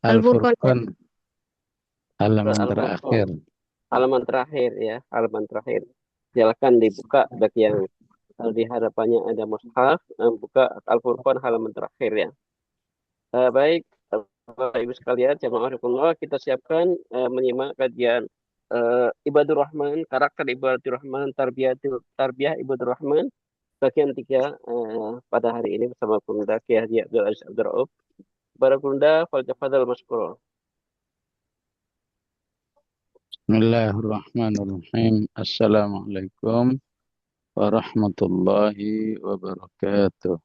Al-Furqan, Al-Furqan halaman Al-Furqan. terakhir. Halaman terakhir ya, halaman terakhir. Silakan dibuka bagi yang di hadapannya ada mushaf, buka Al-Furqan halaman terakhir ya. Baik, Bapak Ibu sekalian, jamaah rahimakumullah, kita siapkan menyimak kajian Ibadur Rahman, karakter Ibadur Rahman, tarbiyah Ibadur Rahman, bagian 3 pada hari ini bersama Bunda Kiai Haji Abdul Aziz Abdul Rauf. Para Bunda, Faljafadal Maskuro. Bismillahirrahmanirrahim. Assalamualaikum warahmatullahi wabarakatuh.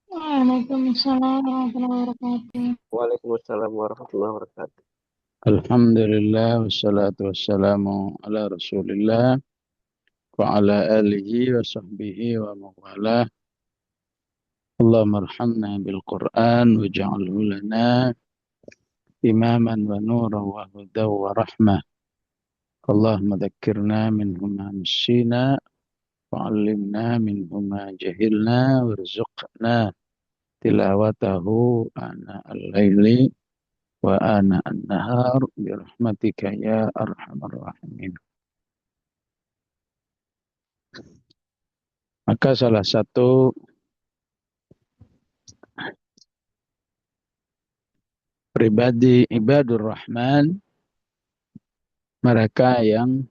Waalaikumsalam warahmatullahi wabarakatuh. Waalaikumsalam warahmatullahi wabarakatuh. Alhamdulillah wassalatu wassalamu ala Rasulillah wa ala alihi wa sahbihi wa mawalah. Allahumma arhamna bil Qur'an waj'alhu lana imaman wa nuran wa hudaw wa rahmah. Allahumma dhakkirna minhu ma nassina wa'allimna minhu ma jahilna warzuqna tilawatahu ana al-laili wa ana an-nahar birahmatika ya arhamar rahimin. Maka salah satu pribadi ibadur rahman, mereka yang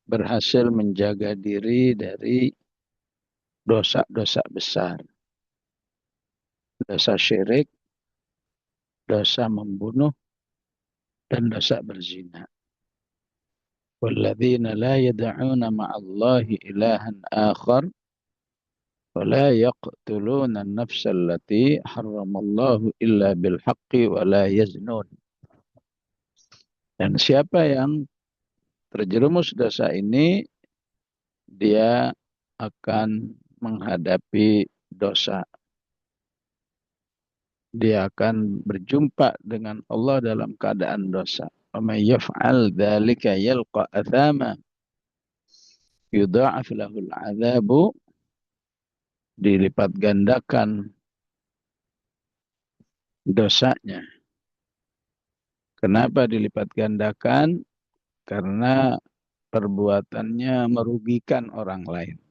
berhasil menjaga diri dari dosa-dosa besar, dosa syirik, dosa membunuh, dan dosa berzina. Walladzina la yad'una ma'allahi ilahan akhar ولا يقتلون النفس التي حرم الله إلا بالحق ولا يزنون. Dan siapa yang terjerumus dosa ini, dia akan menghadapi dosa. Dia akan berjumpa dengan Allah dalam keadaan dosa. وَمَنْ يَفْعَلْ ذَلِكَ يَلْقَ أَثَامًا يُضَاعَفْ لَهُ الْعَذَابُ, dilipat gandakan dosanya. Kenapa dilipat gandakan? Karena perbuatannya merugikan orang lain.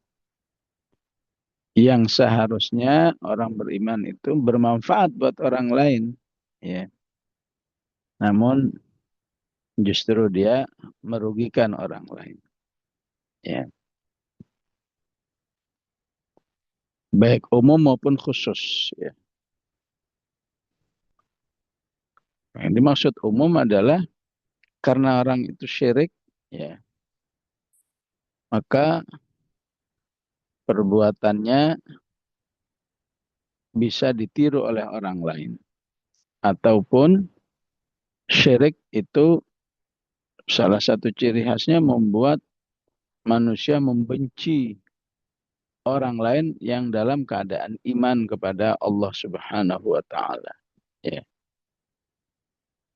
Yang seharusnya orang beriman itu bermanfaat buat orang lain, ya. Namun justru dia merugikan orang lain, ya. Baik umum maupun khusus, ya. Yang dimaksud umum adalah karena orang itu syirik, ya, maka perbuatannya bisa ditiru oleh orang lain. Ataupun syirik itu salah satu ciri khasnya membuat manusia membenci orang lain yang dalam keadaan iman kepada Allah Subhanahu wa taala, ya.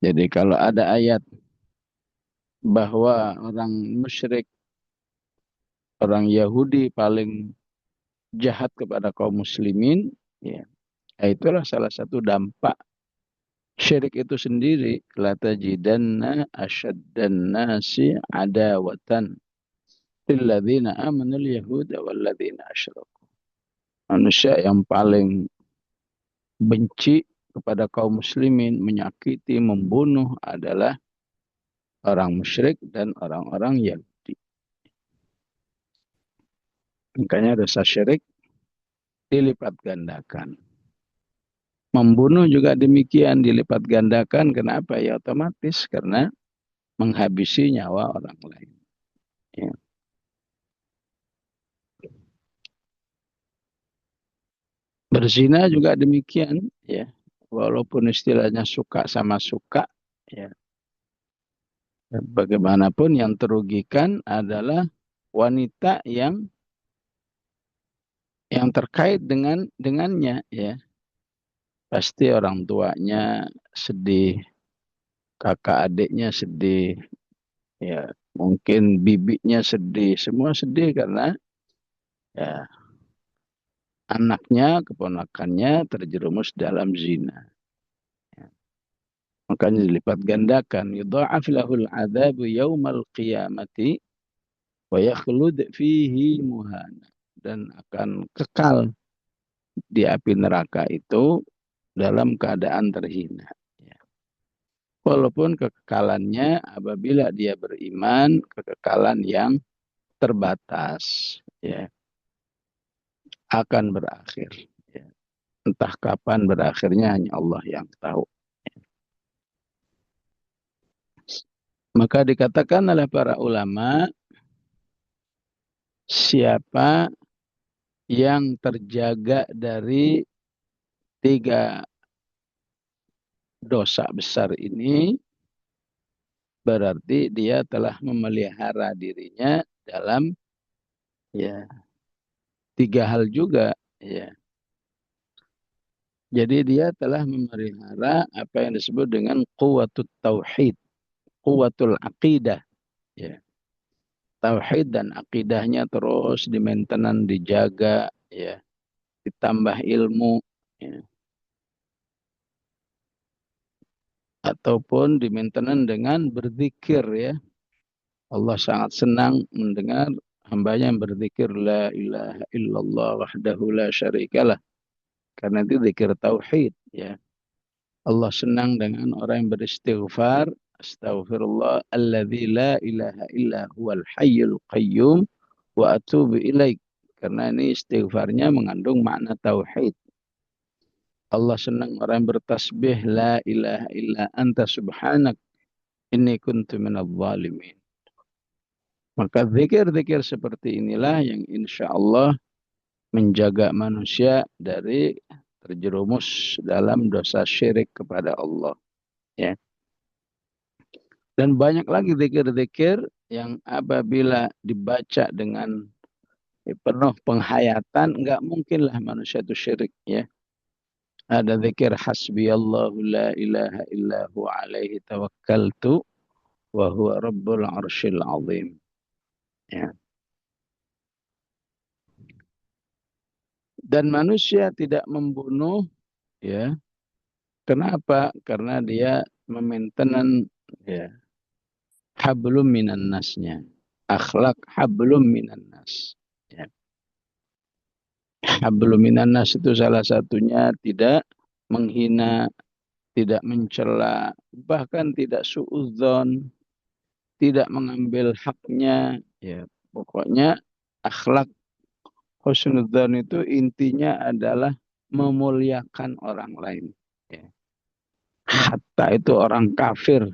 Jadi kalau ada ayat bahwa orang musyrik, orang Yahudi paling jahat kepada kaum muslimin, ya, itulah salah satu dampak syirik itu sendiri. La tajidanna asyaddan nasi adawatan lilladzina amanul yahuda walladzina asyraku. Manusia yang paling benci kepada kaum muslimin, menyakiti, membunuh adalah orang musyrik dan orang-orang Yahudi. Makanya dosa syirik dilipat gandakan. Membunuh juga demikian, dilipat gandakan. Kenapa? Ya otomatis karena menghabisi nyawa orang lain, ya. Berzina juga demikian, ya. Walaupun istilahnya suka sama suka, ya. Bagaimanapun yang terugikan adalah wanita yang terkait dengannya, ya. Pasti orang tuanya sedih, kakak adiknya sedih, ya. Mungkin bibinya sedih, semua sedih karena ya anaknya, keponakannya terjerumus dalam zina. Makanya dilipat gandakan. Yudha'af lahul adzabu yaumal qiyamati wa yakhlud fihi muhana. Dan akan kekal di api neraka itu dalam keadaan terhina. Ya. Walaupun kekekalannya apabila dia beriman, kekekalan yang terbatas. Ya. Akan berakhir. Ya. Entah kapan berakhirnya hanya Allah yang tahu. Maka dikatakan oleh para ulama, siapa yang terjaga dari 3 dosa besar ini, berarti dia telah memelihara dirinya dalam ya 3 hal juga. Ya. Jadi dia telah memelihara apa yang disebut dengan quwwatut tauhid, quwwatul aqidah. Ya. Tauhid dan akidahnya terus di-maintenance, dijaga, ya, ditambah ilmu, ya, ataupun di-maintenance dengan berzikir, ya. Allah sangat senang mendengar hambanya yang berzikir la ilaha illallah wahdahu la syarikalah. Karena itu zikir tauhid, ya. Allah senang dengan orang yang beristighfar, astaghfirullah alladzi la ilaha illa huwal hayyul qayyum wa atubu ilaik. Karena ini istighfarnya mengandung makna tauhid. Allah senang orang yang bertasbih la ilaha illa anta subhanak inni kuntu minadh dhalimin. Maka zikir-zikir seperti inilah yang insya Allah menjaga manusia dari terjerumus dalam dosa syirik kepada Allah. Ya. Dan banyak lagi zikir-zikir yang apabila dibaca dengan penuh penghayatan, enggak mungkinlah manusia itu syirik. Ya. Ada zikir hasbiyallahu la ilaha illahu alaihi tawakkaltu wa huwa rabbul arsyil azim. Ya. Dan manusia tidak membunuh, ya. Kenapa? Karena dia memainten ya, hablum minan nasnya. Akhlak hablum minan nas. Ya. Hablum minan nas itu salah satunya tidak menghina, tidak mencela, bahkan tidak suudzon, tidak mengambil haknya. Ya. Pokoknya akhlak husnudzon itu intinya adalah memuliakan orang lain. Ya. Hatta itu orang kafir,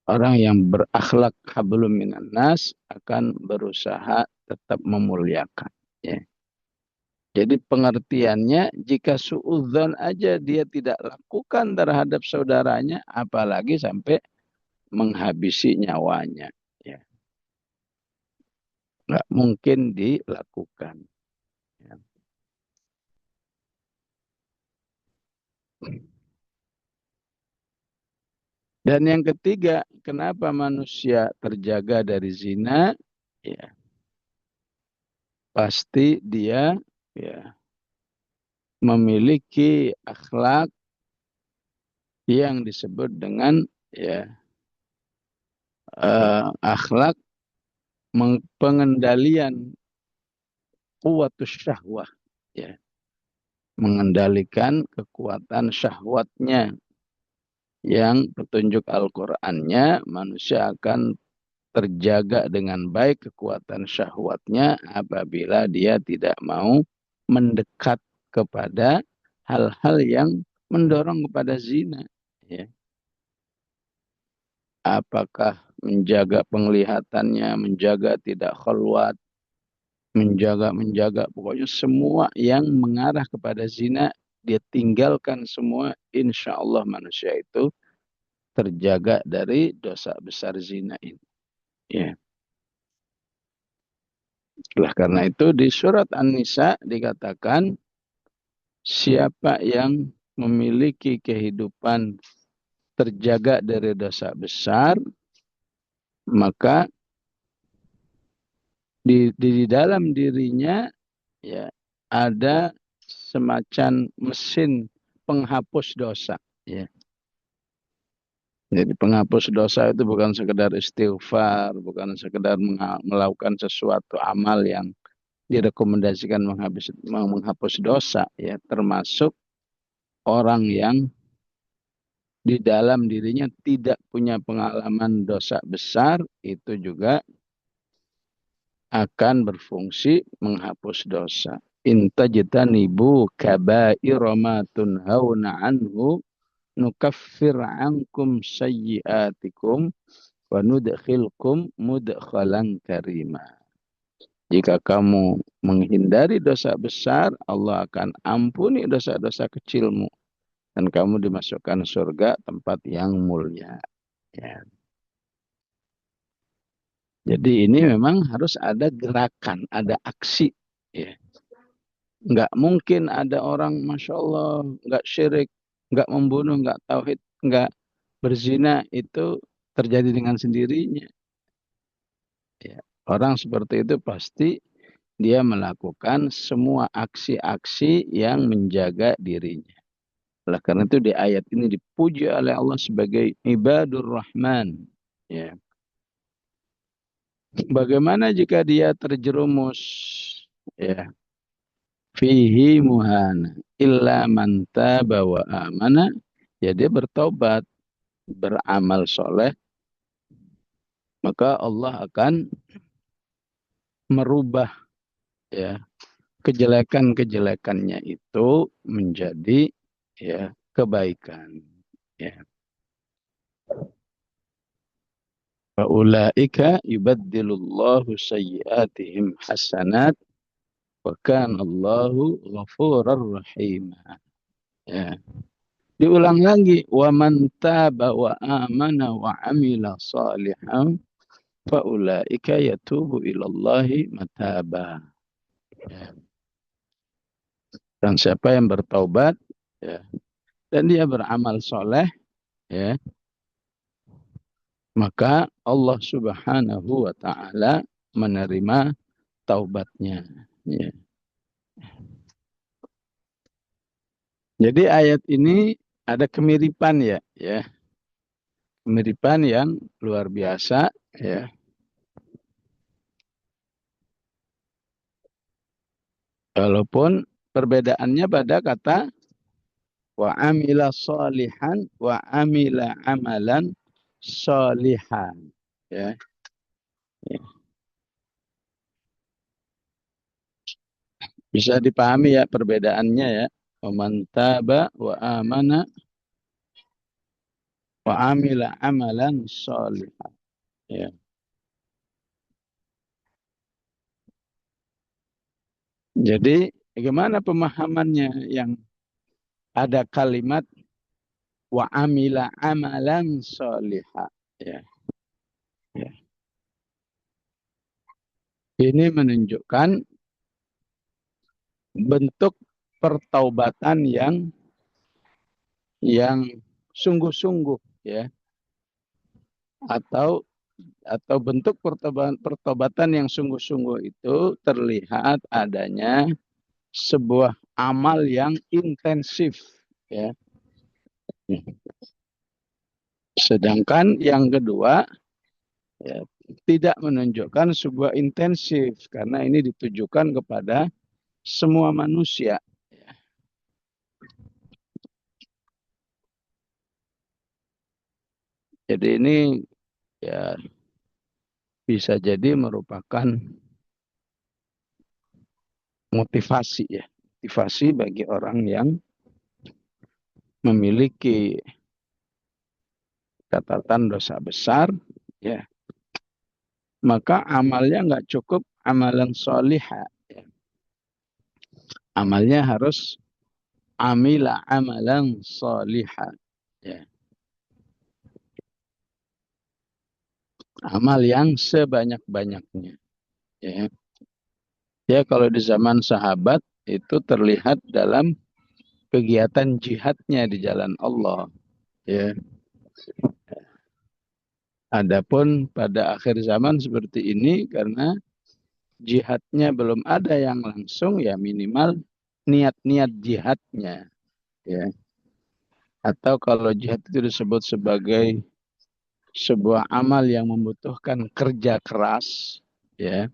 orang yang berakhlak hablum minan nas akan berusaha tetap memuliakan. Ya. Jadi pengertiannya jika suudzon aja dia tidak lakukan terhadap saudaranya, apalagi sampai menghabisi nyawanya. Ya. Nggak mungkin dilakukan. Ya. Dan yang ketiga, kenapa manusia terjaga dari zina? Ya, pasti dia ya memiliki akhlak yang disebut dengan ya akhlak pengendalian kuwatus syahwah, ya, mengendalikan kekuatan syahwatnya. Yang petunjuk Al-Qur'annya manusia akan terjaga dengan baik kekuatan syahwatnya apabila dia tidak mau mendekat kepada hal-hal yang mendorong kepada zina. Ya. Apakah menjaga penglihatannya, menjaga tidak khalwat, menjaga, pokoknya semua yang mengarah kepada zina, dia tinggalkan semua, insya Allah manusia itu terjaga dari dosa besar zina ini. Ya. Oleh karena itu di surat An-Nisa dikatakan siapa yang memiliki kehidupan terjaga dari dosa besar, maka di dalam dirinya ya ada semacam mesin penghapus dosa. Ya. Jadi penghapus dosa itu bukan sekedar istighfar, bukan sekedar melakukan sesuatu amal yang direkomendasikan menghapus dosa, ya, termasuk orang yang di dalam dirinya tidak punya pengalaman dosa besar, itu juga akan berfungsi menghapus dosa. Intajtanibu kaba'ira ma tunhauna anhu nukaffir ankum sayyiatikum wa nudkhilkum mudkhalan karima. Jika kamu menghindari dosa besar, Allah akan ampuni dosa-dosa kecilmu dan kamu dimasukkan surga, tempat yang mulia. Ya. Jadi ini memang harus ada gerakan, ada aksi. Ya. Nggak mungkin ada orang, Masya Allah, nggak syirik, nggak membunuh, nggak tauhid, nggak berzina, itu terjadi dengan sendirinya. Ya. Orang seperti itu pasti dia melakukan semua aksi-aksi yang menjaga dirinya. Oleh karena itu di ayat ini dipuji oleh Allah sebagai ibadur rahman. Ya. Bagaimana jika dia terjerumus, ya, fihi muhana illa man taba wa amana, ya dia bertobat, beramal soleh, maka Allah akan merubah, ya, kejelekan-kejelekannya itu menjadi, ya, kebaikan. Ya. Faulaika yubaddilullahu sayyiatihim hasanat wa kana Allahu ghafurur rahim. Ya. Diulang lagi, wa man taba wa amana wa amila salihan faulaika yatubu ilallahi mataba. Ya. Dan siapa yang bertaubat, ya, dan dia beramal soleh, ya, maka Allah Subhanahu wa taala menerima taubatnya. Ya. Jadi ayat ini ada kemiripan, ya, ya. Kemiripan yang luar biasa, ya. Walaupun perbedaannya pada kata wa amila solihan wa amila amalan solihan. Ya. Ya. Bisa dipahami ya perbedaannya, ya. Wa man taba wa amana wa amila amalan solihan. Ya. Jadi bagaimana pemahamannya yang ada kalimat wa amila amalan solihan. Ya. Ya. Ini menunjukkan bentuk pertaubatan yang sungguh-sungguh, ya, atau bentuk pertobatan yang sungguh-sungguh itu terlihat adanya sebuah amal yang intensif, ya. Sedangkan yang kedua, ya, tidak menunjukkan sebuah intensif karena ini ditujukan kepada semua manusia. Jadi ini, ya, bisa jadi merupakan motivasi, ya, motivasi bagi orang yang memiliki catatan dosa besar, ya, maka amalnya nggak cukup amalan solihah, ya. Amalnya harus amila amalan solihah, ya. Amal yang sebanyak-banyaknya, ya. Ya, kalau di zaman sahabat itu terlihat dalam kegiatan jihadnya di jalan Allah, ya. Adapun pada akhir zaman seperti ini, karena jihadnya belum ada yang langsung, ya minimal niat-niat jihadnya, ya. Atau kalau jihad itu disebut sebagai sebuah amal yang membutuhkan kerja keras, ya,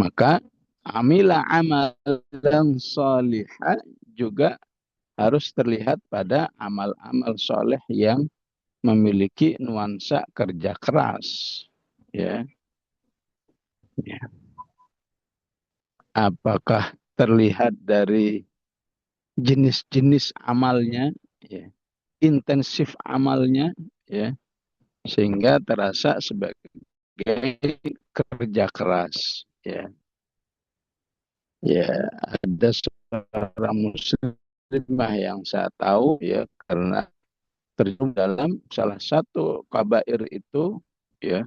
maka amila amalan salihah juga harus terlihat pada amal-amal soleh yang memiliki nuansa kerja keras. Ya, ya. Apakah terlihat dari jenis-jenis amalnya, ya, intensif amalnya, ya, sehingga terasa sebagai kerja keras. Ya, ya, ada seorang muslimah yang saya tahu, ya, karena terjun dalam salah satu kabair itu, ya,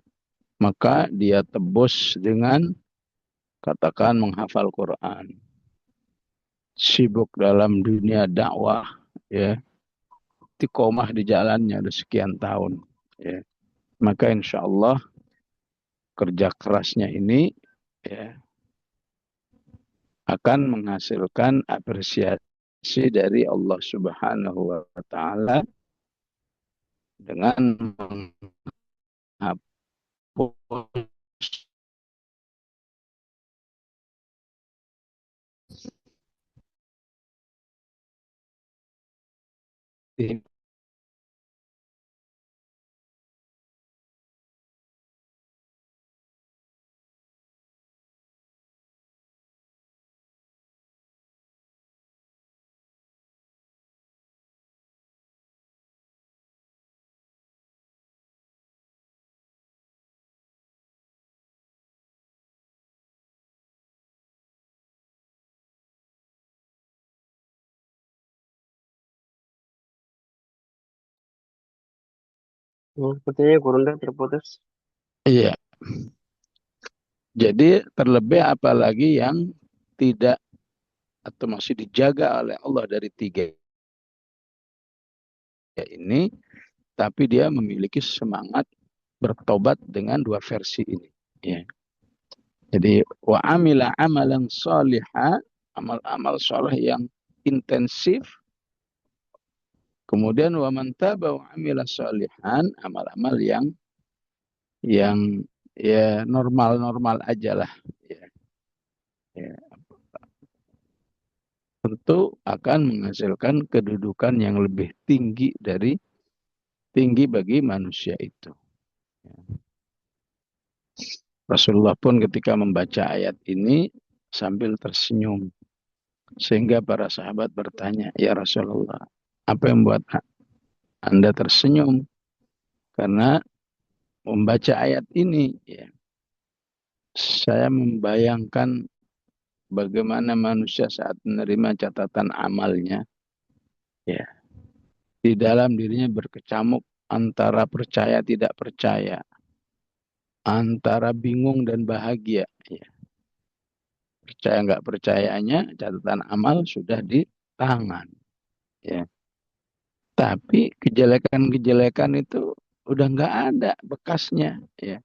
maka dia tebus dengan katakan menghafal Quran, sibuk dalam dunia dakwah, ya, istiqomah di jalannya udah sekian tahun, ya. Maka insya Allah kerja kerasnya ini, ya, akan menghasilkan apresiasi dari Allah Subhanahu wa taala dengan menghapus Sepertinya Gurunda terputus. Iya, jadi terlebih apalagi yang tidak atau masih dijaga oleh Allah dari tiga ini, tapi dia memiliki semangat bertobat dengan dua versi ini. Ya. Jadi wa amila amalan salihah, amal-amal soleh yang intensif. Kemudian wa man taba wa amila salihan, amal-amal yang ya normal-normal aja lah. Ya. Ya. Tentu akan menghasilkan kedudukan yang lebih tinggi bagi manusia itu. Rasulullah pun ketika membaca ayat ini sambil tersenyum. Sehingga para sahabat bertanya, ya Rasulullah, apa yang membuat Anda tersenyum? Karena membaca ayat ini, ya, saya membayangkan bagaimana manusia saat menerima catatan amalnya, ya, di dalam dirinya berkecamuk antara percaya tidak percaya, antara bingung dan bahagia. Ya. Percaya nggak percayanya, catatan amal sudah di tangan. Ya. Tapi kejelekan-kejelekan itu udah nggak ada bekasnya. Ya.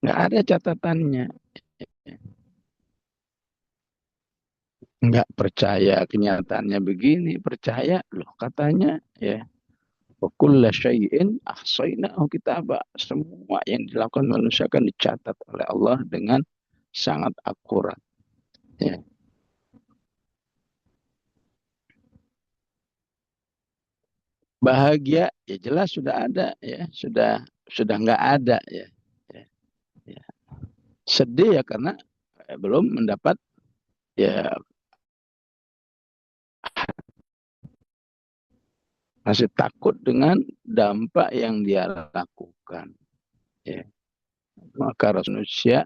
Nggak ada catatannya. Ya. Nggak percaya kenyataannya begini, percaya loh katanya, ya. Wa kulla syai'in ahsainahu kitaba. Semua yang dilakukan manusia akan dicatat oleh Allah dengan sangat akurat. Ya. Bahagia ya jelas sudah ada, ya, sudah nggak ada, ya. Ya. Ya. Sedih ya karena belum mendapat, ya, masih takut dengan dampak yang dia lakukan. Ya. Maka manusia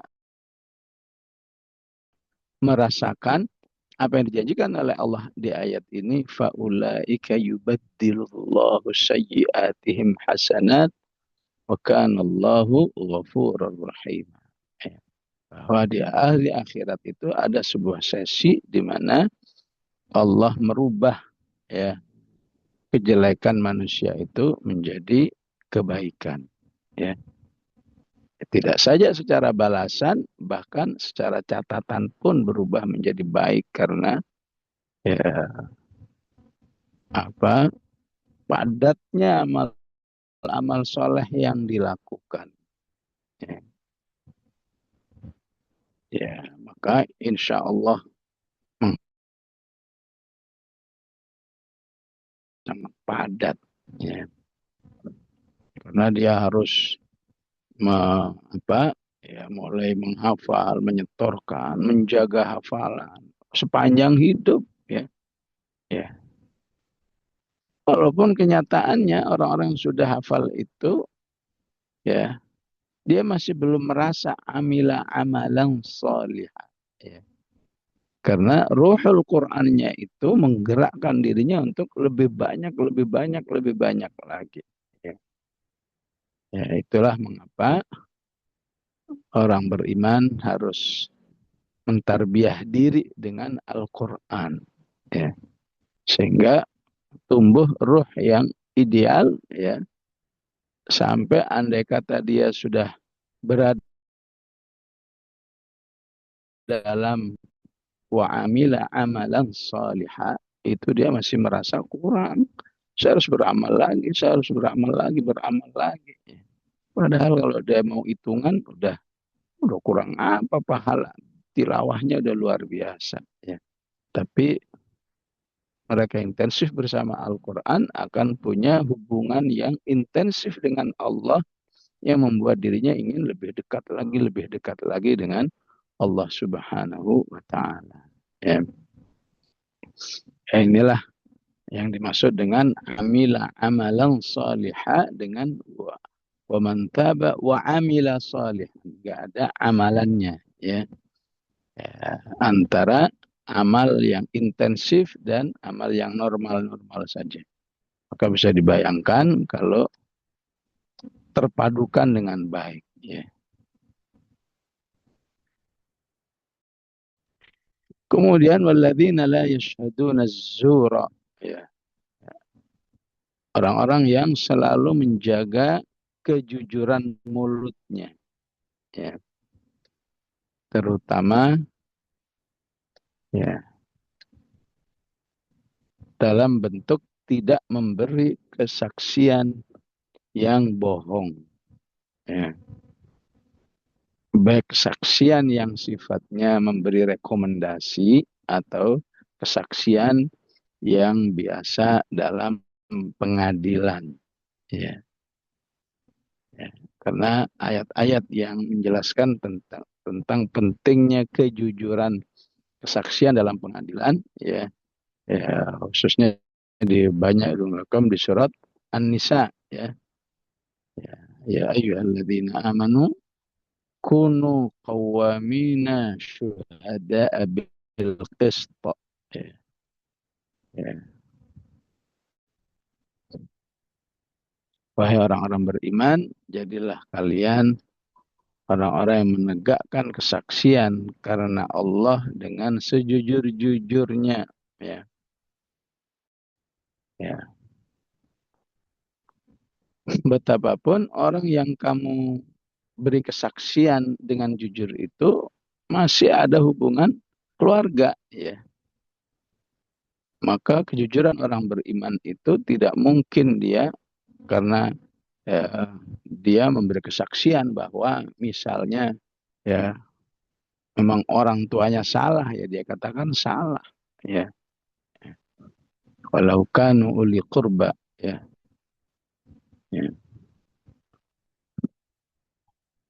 merasakan apa yang dijanjikan oleh Allah di ayat ini, faulaika yubaddilullahu sayyi'atihim hasanat wa kanallahu ghafurur rahim. Ya. Bahwa di ahli akhirat itu ada sebuah sesi di mana Allah merubah, ya, kejelekan manusia itu menjadi kebaikan. Ya. Tidak saja secara balasan, bahkan secara catatan pun berubah menjadi baik karena, ya, apa padatnya amal amal soleh yang dilakukan. Ya, ya, maka insya Allah sangat padat. Ya, karena dia harus mulai menghafal, menyetorkan, menjaga hafalan sepanjang hidup. Ya, ya. Walaupun kenyataannya orang-orang yang sudah hafal itu, ya, dia masih belum merasa amila amalan solihah. Ya. Karena ruhul Qur'annya itu menggerakkan dirinya untuk lebih banyak, lebih banyak, lebih banyak lagi. Ya, ya itulah mengapa orang beriman harus mentarbiah diri dengan Al-Quran. Ya. Sehingga tumbuh ruh yang ideal, ya, sampai andai kata dia sudah berada dalam wa amila amalan salihah, itu dia masih merasa kurang. Saya harus beramal lagi, saya harus beramal lagi, beramal lagi. Padahal kalau dia mau hitungan, udah kurang apa pahala. Tilawahnya udah luar biasa. Ya. Tapi mereka intensif bersama Al-Quran akan punya hubungan yang intensif dengan Allah yang membuat dirinya ingin lebih dekat lagi dengan Allah Subhanahu wa Ta'ala. Ya. Inilah yang dimaksud dengan amila amalan salihah dengan wa man taba wa amila salih. Enggak ada amalannya, ya. Ya. Antara amal yang intensif dan amal yang normal-normal saja. Maka bisa dibayangkan kalau terpadukan dengan baik, ya. Kemudian walladzina la yashhaduna az-zura, ya. Orang-orang yang selalu menjaga kejujuran mulutnya, ya. Terutama, ya, dalam bentuk tidak memberi kesaksian yang bohong, ya. Baik kesaksian yang sifatnya memberi rekomendasi atau kesaksian yang biasa dalam pengadilan, ya. Ya. Karena ayat-ayat yang menjelaskan tentang pentingnya kejujuran kesaksian dalam pengadilan, ya, ya khususnya di banyak di surat An-Nisa, ya. Ya, ya ayyuhalladzina amanu kunu qawwamina syuhada'a bil qist. Ya, ya. Wahai orang-orang beriman, jadilah kalian orang-orang yang menegakkan kesaksian karena Allah dengan sejujur-jujurnya. Ya, ya. Betapapun orang yang kamu beri kesaksian dengan jujur itu masih ada hubungan keluarga, ya. Maka kejujuran orang beriman itu tidak mungkin dia karena dia memberi kesaksian bahwa misalnya, ya, memang orang tuanya salah, ya dia katakan salah, ya. Walau kanu uli qurba, ya. Ya.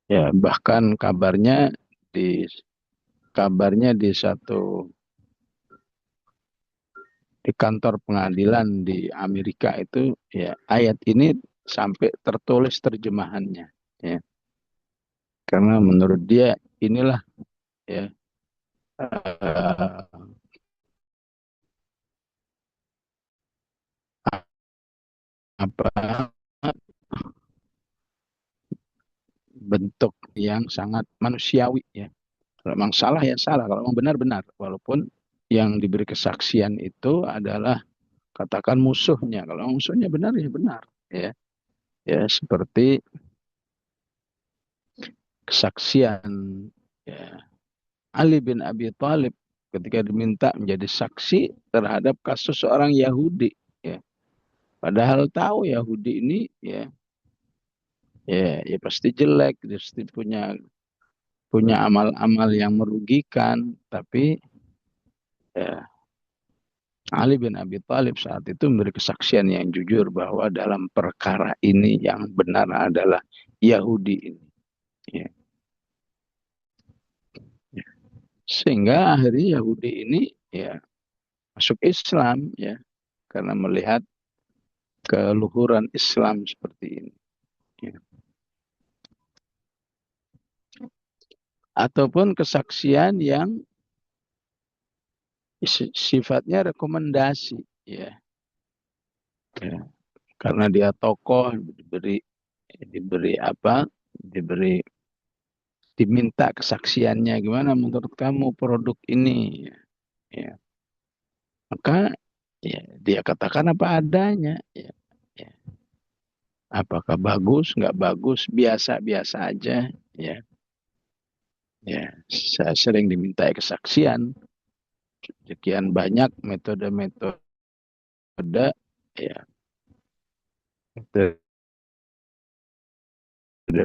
Ya, bahkan di di kantor pengadilan di Amerika itu, ya, ayat ini sampai tertulis terjemahannya, ya. Karena menurut dia inilah, ya, apa bentuk yang sangat manusiawi, ya. Kalau memang salah ya salah, kalau memang benar benar, walaupun yang diberi kesaksian itu adalah katakan musuhnya. Kalau musuhnya benar ya benar, ya. Ya seperti kesaksian, ya, Ali bin Abi Thalib ketika diminta menjadi saksi terhadap kasus seorang Yahudi, ya. Padahal tahu Yahudi ini, ya, ya pasti jelek, pasti punya amal-amal yang merugikan. Tapi ya, Ali bin Abi Thalib saat itu memberi kesaksian yang jujur bahwa dalam perkara ini yang benar adalah Yahudi ini. Ya, ya. Sehingga akhirnya Yahudi ini ya masuk Islam ya karena melihat keluhuran Islam seperti ini. Ya. Ataupun kesaksian yang sifatnya rekomendasi ya. Ya. Karena dia tokoh diberi apa? Diminta kesaksiannya gimana menurut kamu produk ini ya. Maka ya dia katakan apa adanya ya. Ya. Apakah bagus nggak bagus biasa-biasa aja ya. Ya, saya sering diminta kesaksian sekian banyak metode-metode ya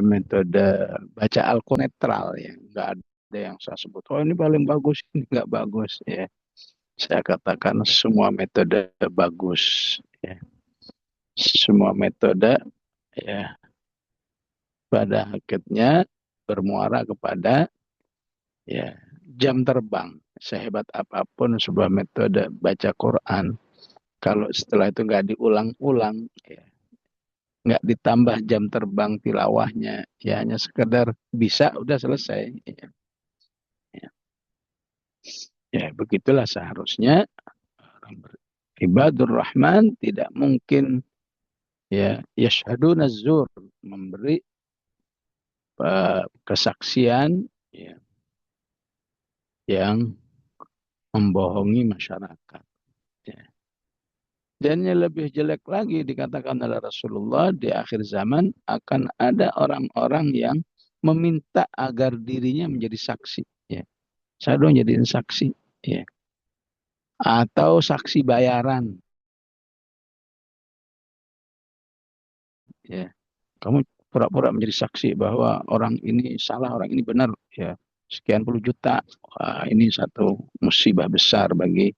metode baca Al-Quran netral ya nggak ada yang saya sebut oh ini paling bagus ini nggak bagus ya saya katakan semua metode bagus ya semua metode ya pada akhirnya bermuara kepada ya jam terbang sehebat apapun sebuah metode baca Quran kalau setelah itu nggak diulang-ulang ya nggak ditambah jam terbang tilawahnya ya hanya sekedar bisa udah selesai ya, ya. Ya, begitulah seharusnya ibadur rahman tidak mungkin ya yashhaduna zur memberi kesaksian ya, yang membohongi masyarakat ya. Dan yang lebih jelek lagi dikatakan oleh Rasulullah di akhir zaman akan ada orang-orang yang meminta agar dirinya menjadi saksi. Ya. Saya dong jadiin saksi. Ya. Atau saksi bayaran. Ya. Kamu pura-pura menjadi saksi bahwa orang ini salah, orang ini benar. Ya. Sekian puluh juta. Wah, ini satu musibah besar bagi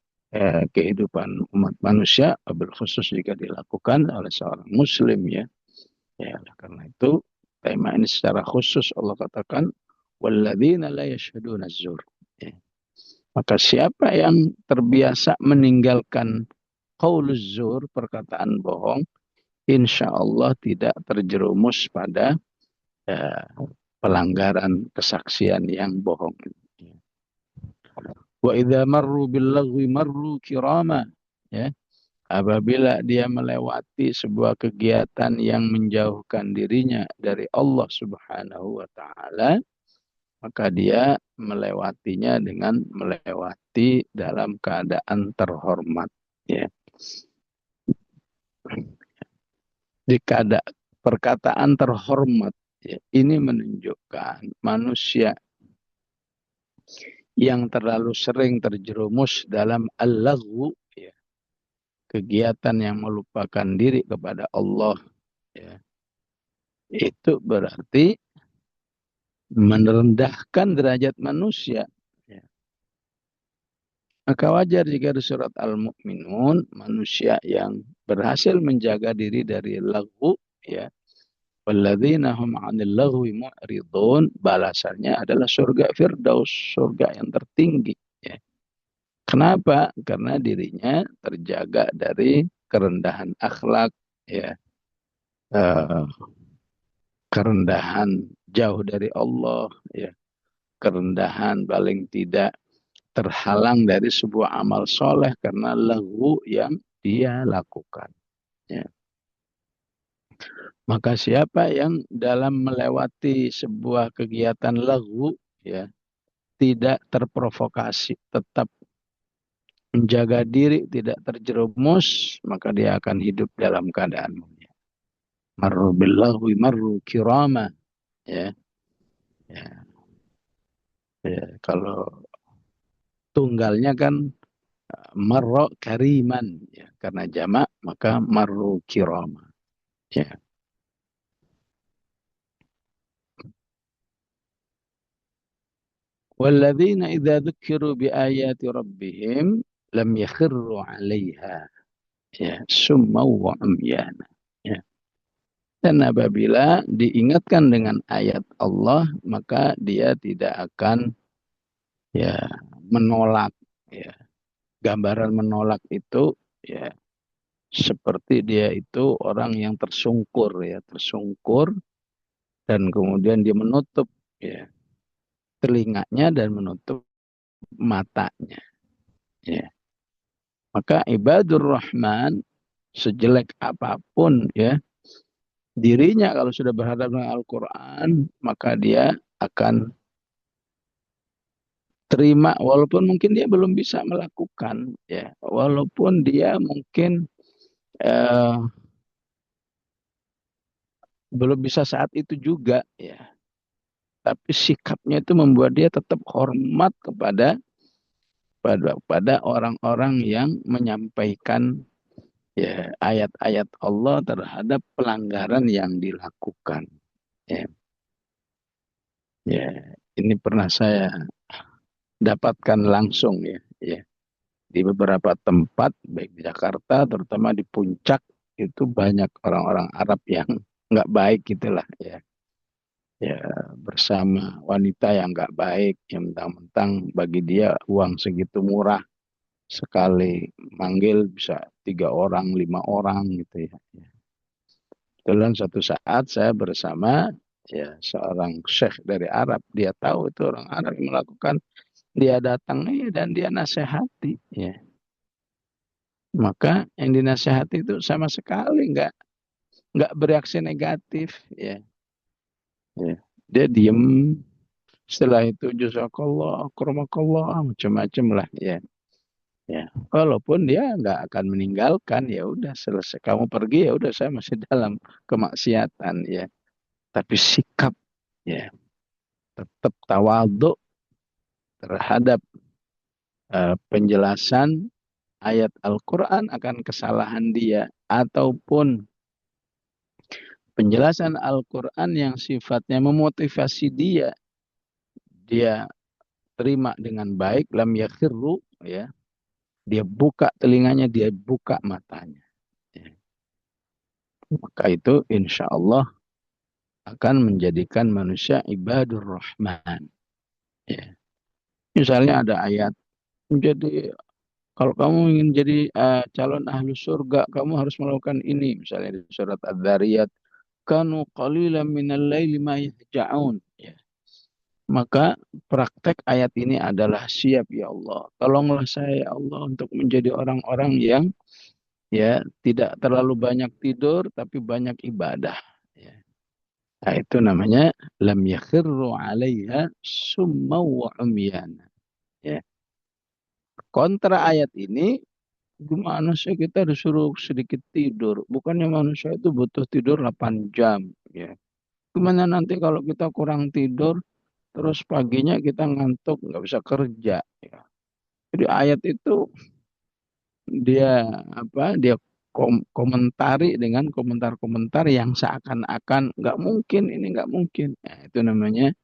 kehidupan umat manusia. Khusus jika dilakukan oleh seorang muslim ya. Ya, karena itu tema ini secara khusus Allah katakan walladzina la yashhaduna zur. Ya. Maka siapa yang terbiasa meninggalkan qauluz zur, perkataan bohong, insya Allah tidak terjerumus pada ya, pelanggaran kesaksian yang bohong. Wa idza marru bil lagwi marru kirama. Ya. Apabila dia melewati sebuah kegiatan yang menjauhkan dirinya dari Allah Subhanahu wa taala, maka dia melewatinya dengan melewati dalam keadaan terhormat ya. Di perkataan terhormat ya, ini menunjukkan manusia yang terlalu sering terjerumus dalam al-laghu ya, kegiatan yang melupakan diri kepada Allah ya. Itu berarti merendahkan derajat manusia. Ya. Maka wajar jika di surat Al-Mu'minun manusia yang berhasil menjaga diri dari laghu ya. Walladzina hum 'anil lagwi mu'ridun balasannya adalah surga Firdaus, surga yang tertinggi ya. Kenapa? Karena dirinya terjaga dari kerendahan akhlak ya. Uh, kerendahan jauh dari Allah ya. Kerendahan paling tidak terhalang dari sebuah amal soleh karena laghu yang dia lakukan. Ya. Maka siapa yang dalam melewati sebuah kegiatan laghu ya tidak terprovokasi, tetap menjaga diri, tidak terjerumus, maka dia akan hidup dalam keadaan mulia. Marru bil lagwi marru kirama ya. Ya. Ya. Kalau tunggalnya kan marro kariman ya. Karena jamak maka marru kirama ya. Walladzina idza dzukiru bi ayati rabbihim lam yakhirru 'alaiha ya summa wa umyana. Ya. Dan apabila diingatkan dengan ayat Allah, maka dia tidak akan ya menolak. Ya. Gambaran menolak itu ya seperti dia itu orang yang tersungkur ya, tersungkur dan kemudian dia menutup ya telinganya dan menutup matanya. Ya. Maka ibadur rahman sejelek apapun ya dirinya kalau sudah berhadapan dengan Al-Quran maka dia akan terima walaupun mungkin dia belum bisa melakukan ya walaupun dia mungkin eh, belum bisa saat itu juga ya tapi sikapnya itu membuat dia tetap hormat pada orang-orang yang menyampaikan ya ayat-ayat Allah terhadap pelanggaran yang dilakukan ya ya ini pernah saya dapatkan langsung ya ya di beberapa tempat baik di Jakarta terutama di puncak itu banyak orang-orang Arab yang nggak baik gitulah ya ya bersama wanita yang nggak baik yang mentang-mentang bagi dia uang segitu murah sekali manggil bisa 3 orang 5 orang gitu ya. Kebetulan suatu saat saya bersama ya seorang syekh dari Arab dia tahu itu orang Arab yang melakukan dia datang dan dia nasihati ya maka yang dinasihati itu sama sekali nggak bereaksi negatif ya. Ya. Dia diem setelah itu jazakallah akramakallah macam-macam lah ya. Ya, walaupun dia nggak akan meninggalkan ya udah selesai kamu pergi ya udah saya masih dalam kemaksiatan ya. Tapi sikap ya tetap tawadhu terhadap penjelasan ayat Al-Quran akan kesalahan dia ataupun penjelasan Al-Quran yang sifatnya memotivasi dia terima dengan baik, lam yakhirru, ya, dia buka telinganya, dia buka matanya. Ya. Maka itu insya Allah akan menjadikan manusia ibadur rahman. Ya. Misalnya ada ayat, jadi kalau kamu ingin jadi calon ahlu surga, kamu harus melakukan ini. Misalnya di surat Ad-Dhariyat, kanu qalilan minal laili ma yahja'un. Ya. Maka praktek ayat ini adalah siap ya Allah. Tolonglah saya ya Allah untuk menjadi orang-orang yang ya tidak terlalu banyak tidur tapi banyak ibadah. Ya. Nah, itu namanya lam yakhirru 'alaiha summa wa umyana. Ya. Kontra ayat ini gimana sih kita disuruh sedikit tidur? Bukannya manusia itu butuh tidur 8 jam, ya. Gimana nanti kalau kita kurang tidur terus paginya kita ngantuk nggak bisa kerja, ya. Jadi ayat itu dia dia komentari dengan komentar-komentar yang seakan-akan nggak mungkin ini nggak mungkin. Nah, itu namanya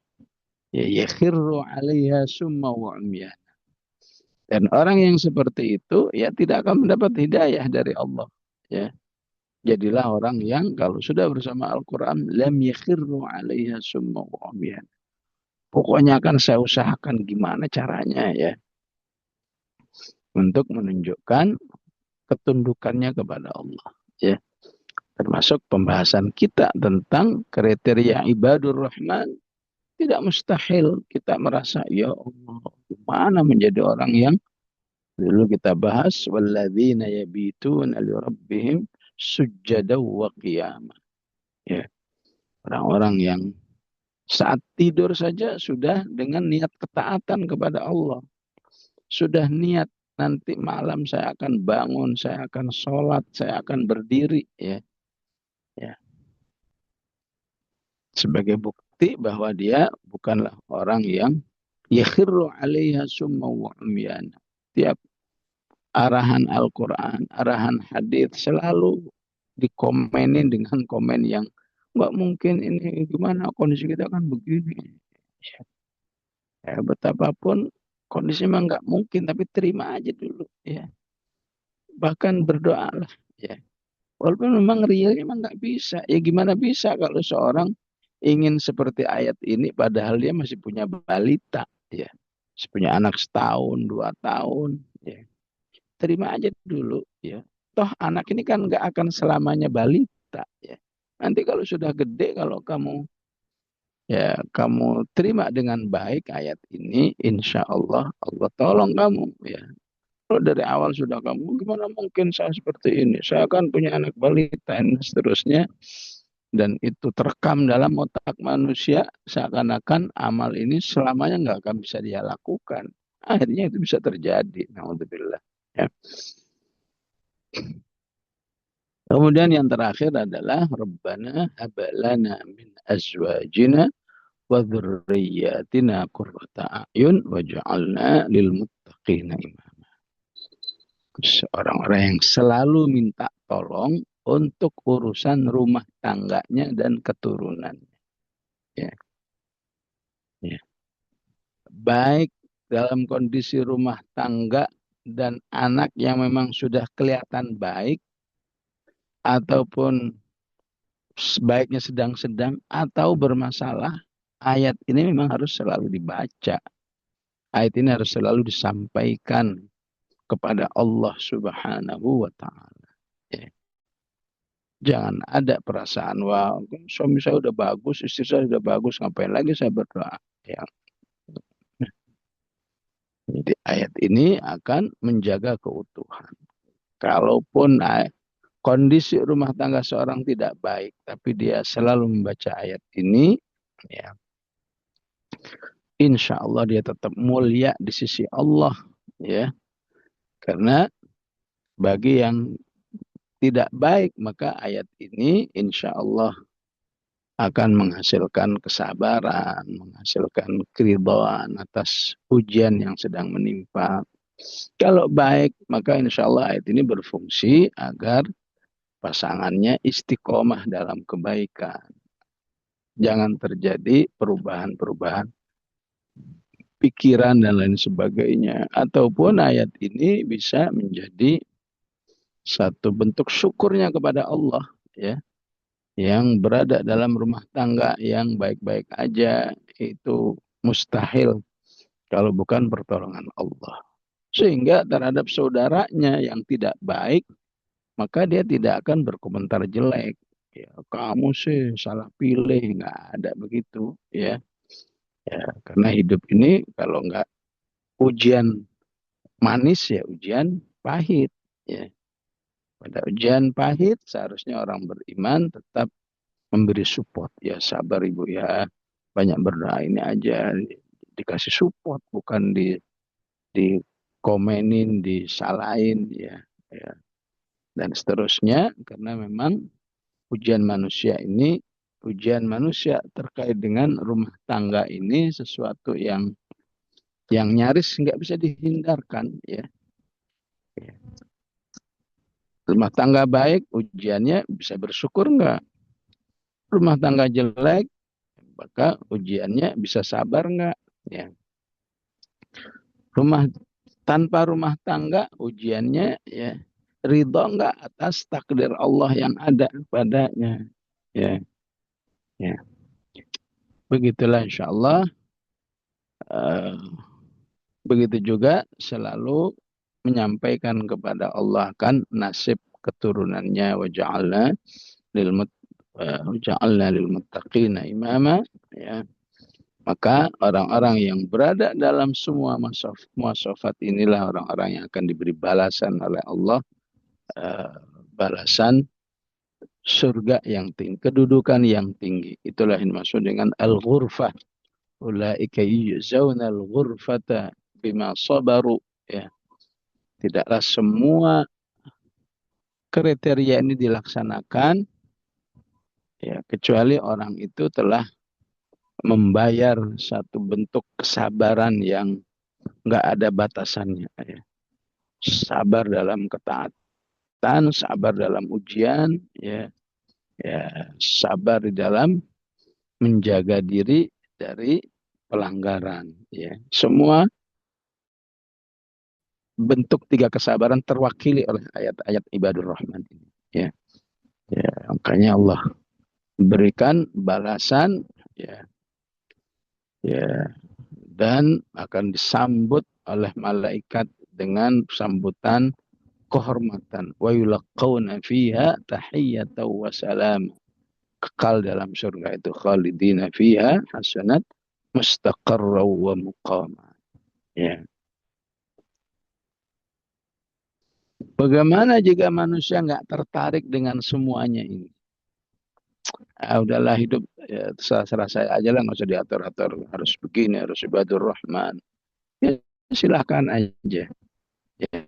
ya yakhirru 'alaiha summa wa umyan. Dan orang yang seperti itu ya tidak akan mendapat hidayah dari Allah. Ya, jadilah orang yang kalau sudah bersama Al-Quran lam yakhirru 'alaiha summa wa umyan. Pokoknya akan saya usahakan gimana caranya ya untuk menunjukkan ketundukannya kepada Allah. Ya, termasuk pembahasan kita tentang kriteria ibadur rahman tidak mustahil kita merasa ya Allah gimana menjadi orang yang dulu kita bahas walladzina yabituna li rabbihim sujjada wa qiyamah. Ya, orang-orang yang saat tidur saja sudah dengan niat ketaatan kepada Allah. Sudah niat nanti malam saya akan bangun, saya akan sholat, saya akan berdiri. Ya, ya. Sebagai bukti bahwa dia bukanlah orang yang yakhirru alaiha summa wa umyana. Tiap arahan Al-Quran, arahan hadis selalu dikomenin dengan komen yang nggak mungkin ini gimana kondisi kita kan begini. Betapapun kondisi memang nggak mungkin, tapi terima aja dulu, ya. Bahkan berdoalah, ya. Walaupun memang realnya memang nggak bisa. Ya gimana bisa kalau seorang ingin seperti ayat ini, padahal dia masih punya balita, ya. Masih punya anak setahun, 2 tahun, ya. Terima aja dulu, ya. Toh anak ini kan nggak akan selamanya balita, ya. Nanti kalau sudah gede, kalau kamu terima dengan baik ayat ini, insya Allah Allah tolong kamu, ya. Kalau dari awal sudah kamu, gimana mungkin saya seperti ini? Saya kan punya anak balita dan seterusnya. Dan itu terekam dalam otak manusia, seakan-akan amal ini selamanya nggak akan bisa dia lakukan. Akhirnya itu bisa terjadi. Naudzubillah. Ya. Kemudian yang terakhir adalah Rabbana habalana min azwajina wa dzurriyyatina qurrata a'yun waj'alna lil muttaqina imama. Seorang-orang yang selalu minta tolong untuk urusan rumah tangganya dan keturunannya. Ya, ya. Baik dalam kondisi rumah tangga dan anak yang memang sudah kelihatan baik, ataupun sebaiknya sedang-sedang atau bermasalah, ayat ini memang harus selalu dibaca. Ayat ini harus selalu disampaikan kepada Allah Subhanahu wa Ta'ala. Ya. Jangan ada perasaan, wah suami saya udah bagus, istri saya udah bagus, ngapain lagi saya berdoa. Ya. Jadi ayat ini akan menjaga keutuhan. Kalaupun kondisi rumah tangga seorang tidak baik, tapi dia selalu membaca ayat ini, ya, insya Allah dia tetap mulia di sisi Allah, ya. Karena bagi yang tidak baik, maka ayat ini insya Allah akan menghasilkan kesabaran, menghasilkan keridhaan atas ujian yang sedang menimpa. Kalau baik, maka insya Allah ayat ini berfungsi agar pasangannya istiqomah dalam kebaikan. Jangan terjadi perubahan-perubahan pikiran dan lain sebagainya. Ataupun ayat ini bisa menjadi satu bentuk syukurnya kepada Allah, ya. Yang berada dalam rumah tangga yang baik-baik aja, itu mustahil kalau bukan pertolongan Allah. Sehingga terhadap saudaranya yang tidak baik, maka dia tidak akan berkomentar jelek. Ya, kamu sih salah pilih, nggak ada begitu, ya. Ya, karena hidup ini kalau nggak ujian manis, ya ujian pahit. Ya. Pada ujian pahit seharusnya orang beriman tetap memberi support. Ya sabar ibu ya, banyak berdoa ini aja, dikasih support, bukan dikomenin, disalahin, ya, ya, dan seterusnya. Karena memang ujian manusia ini, ujian manusia terkait dengan rumah tangga ini sesuatu yang nyaris nggak bisa dihindarkan, ya. Rumah tangga baik, ujiannya bisa bersyukur nggak? Rumah tangga jelek, maka ujiannya bisa sabar nggak? Ya. Tanpa rumah tangga, ujiannya ya ridho nggak atas takdir Allah yang ada padanya. Ya, ya. Begitulah insya Allah. Begitu juga selalu menyampaikan kepada Allah kan nasib keturunannya, waja'alna lil muttaqina imama, ya. Maka orang-orang yang berada dalam semua muasafat inilah orang-orang yang akan diberi balasan oleh Allah, eh, balasan surga yang tinggi, kedudukan yang tinggi. Itulah yang dimaksud dengan al-ghurfah. Ulaika yujzauna al-ghurfata bima sabaru, ya. Tidaklah semua kriteria ini dilaksanakan, ya, kecuali orang itu telah membayar satu bentuk kesabaran yang nggak ada batasannya, ya. Sabar dalam ketaatan, sabar dalam ujian, ya, ya, sabar di dalam menjaga diri dari pelanggaran. Ya, semua bentuk tiga kesabaran terwakili oleh ayat-ayat ibadur rahman ini. Ya, ya, makanya Allah berikan balasan, ya, ya, dan akan disambut oleh malaikat dengan sambutan kehormatan. Wa yulaqawna fiha tahiyyatan wa salam. Kekal dalam surga itu khalidina fiha hasanat mustaqarra wa muqama. Ya. Bagaimana jika manusia nggak tertarik dengan semuanya ini? Udahlah hidup ya, terserah saya aja lah, nggak usah diatur-atur. Harus begini, harus ibadur rahman. Ya, silahkan aja. Ya.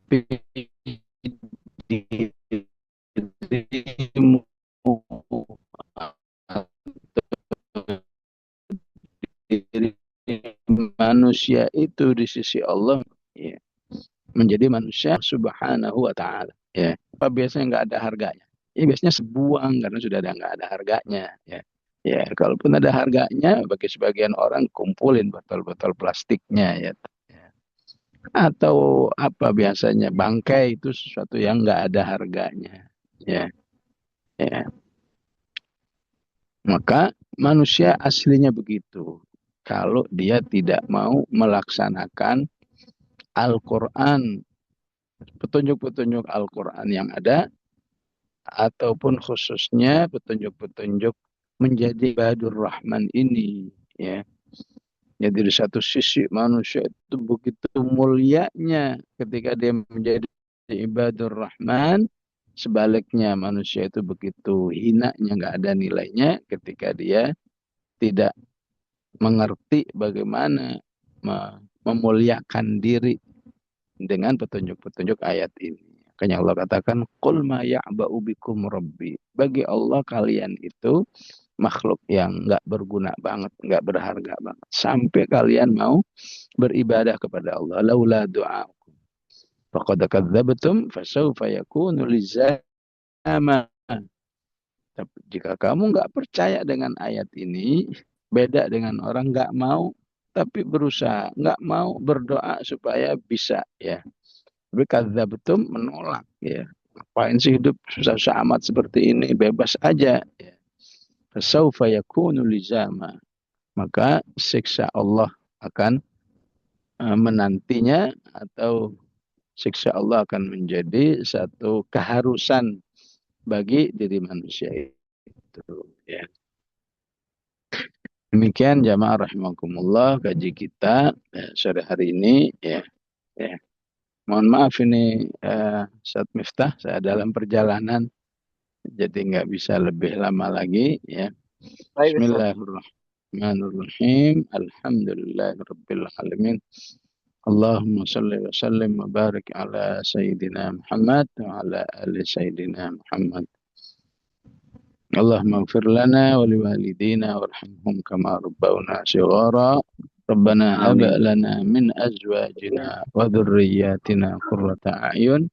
Tapi dirimu diri manusia itu di sisi Allah, ya, menjadi manusia subhanahu wa ta'ala. Ya. Apa biasanya nggak ada harganya? Ya, biasanya sebuang karena sudah ada nggak ada harganya. Ya. Ya, kalaupun ada harganya, bagi sebagian orang kumpulin botol-botol plastiknya, ya. Ya. Atau apa biasanya bangkai itu sesuatu yang nggak ada harganya. Ya. Ya. Maka manusia aslinya begitu. Kalau dia tidak mau melaksanakan Al-Quran, petunjuk-petunjuk Al-Quran yang ada, ataupun khususnya petunjuk-petunjuk menjadi ibadur rahman ini. Ya. Jadi di satu sisi manusia itu begitu mulianya ketika dia menjadi ibadur rahman, sebaliknya manusia itu begitu hinanya, nggak ada nilainya ketika dia tidak mengerti bagaimana memuliakan diri dengan petunjuk-petunjuk ayat ini. Makanya Allah katakan, Qul ma ya'ba'u bikum rabbi. Bagi Allah kalian itu makhluk yang nggak berguna banget, nggak berharga banget. Sampai kalian mau beribadah kepada Allah. Laula du'a'ukum. Faqad kadzabtum fasawfa yakunu lizama. Tapi jika kamu nggak percaya dengan ayat ini, beda dengan orang nggak mau, tapi berusaha, nggak mau berdoa supaya bisa, ya. Tapi kadzabtum menolak, ya. Ngapain sih hidup susah-susah amat seperti ini, bebas aja, ya. Fasaufa yakunu lizama. Maka siksa Allah akan menantinya, atau siksa Allah akan menjadi satu keharusan bagi diri manusia itu, ya. Demikian jamaah rahimakumullah kaji kita sore hari ini, ya. Ya. Mohon maaf ini Ustaz Miftah, saya dalam perjalanan jadi nggak bisa lebih lama lagi, ya. Baik, Ustaz. Bismillahirrahmanirrahim. Alhamdulillahirabbil alamin. Allahumma salli wa sallim wa barik ala sayyidina Muhammad wa ala ali sayyidina Muhammad. Allahumma ighfir lana wa liwalidina warhamhum kama rabbawna shighara. Rabbana hab lana min azwajina wa dhurriyyatina qurrata a'yun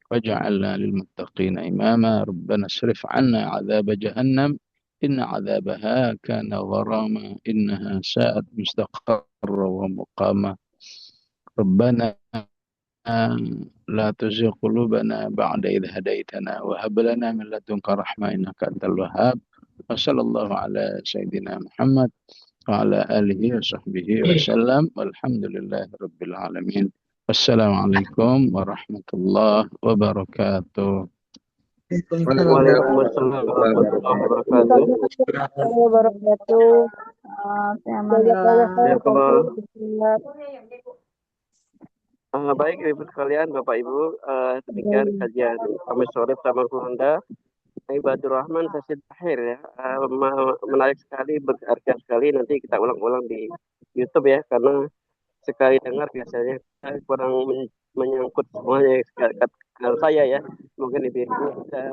waj'alna lil muttaqina imama. Rabbana asrif 'anna 'adzab jahannam inna 'adzabaha kana gharama innaha sa'at mustaqarra wa muqama. Rabbana la tuzigh qulubana ba'da idh hadaitana wa hab lana min ladunka rahmah innaka antal wahhab. Wa sallallahu ala sayyidina Muhammad wa ala alihi wa sahbihi wa sallam. Walhamdulillahi rabbil alamin. Wassalamualaikum warahmatullahi wabarakatuh. Waalaikumsalam warahmatullahi wabarakatuh. wabarakatuh. Ya, kalau Alhamdulillah. baik ibu sekalian, Bapak Ibu, demikian kajian kami sore bersama Kuranda Ibadur Rahman sesi terakhir, ya. Menarik sekali, berharga sekali. Nanti kita ulang-ulang di YouTube, ya, karena sekali dengar biasanya kurang menyangkut semuanya. Kalau saya, ya, mungkin ibu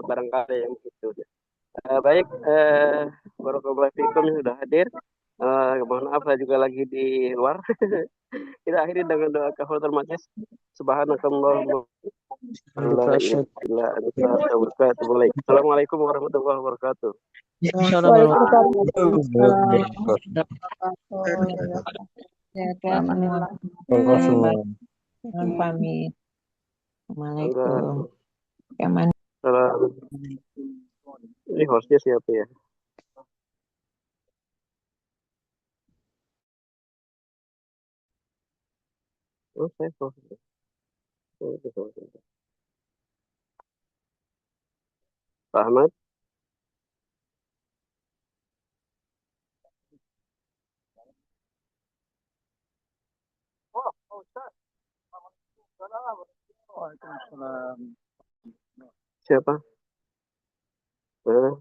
barangkali yang begitu. Baik, Barakallahu fikum yang sudah hadir. Mohon maaf saya juga lagi di luar. Kita akhiri dengan doa kafaratul majlis. Subhanakallahumma Assalamualaikum warahmatullahi wabarakatuh. Waalaikumsalam warahmatullahi wabarakatuh. Sehat semua. Pamit. Enggak. Assalamualaikum. Yang Salam. Ini hostnya siapa ya? Oh, saya hostnya. Oh, itu hostnya. Pak Ahmad. Siapa? Eh,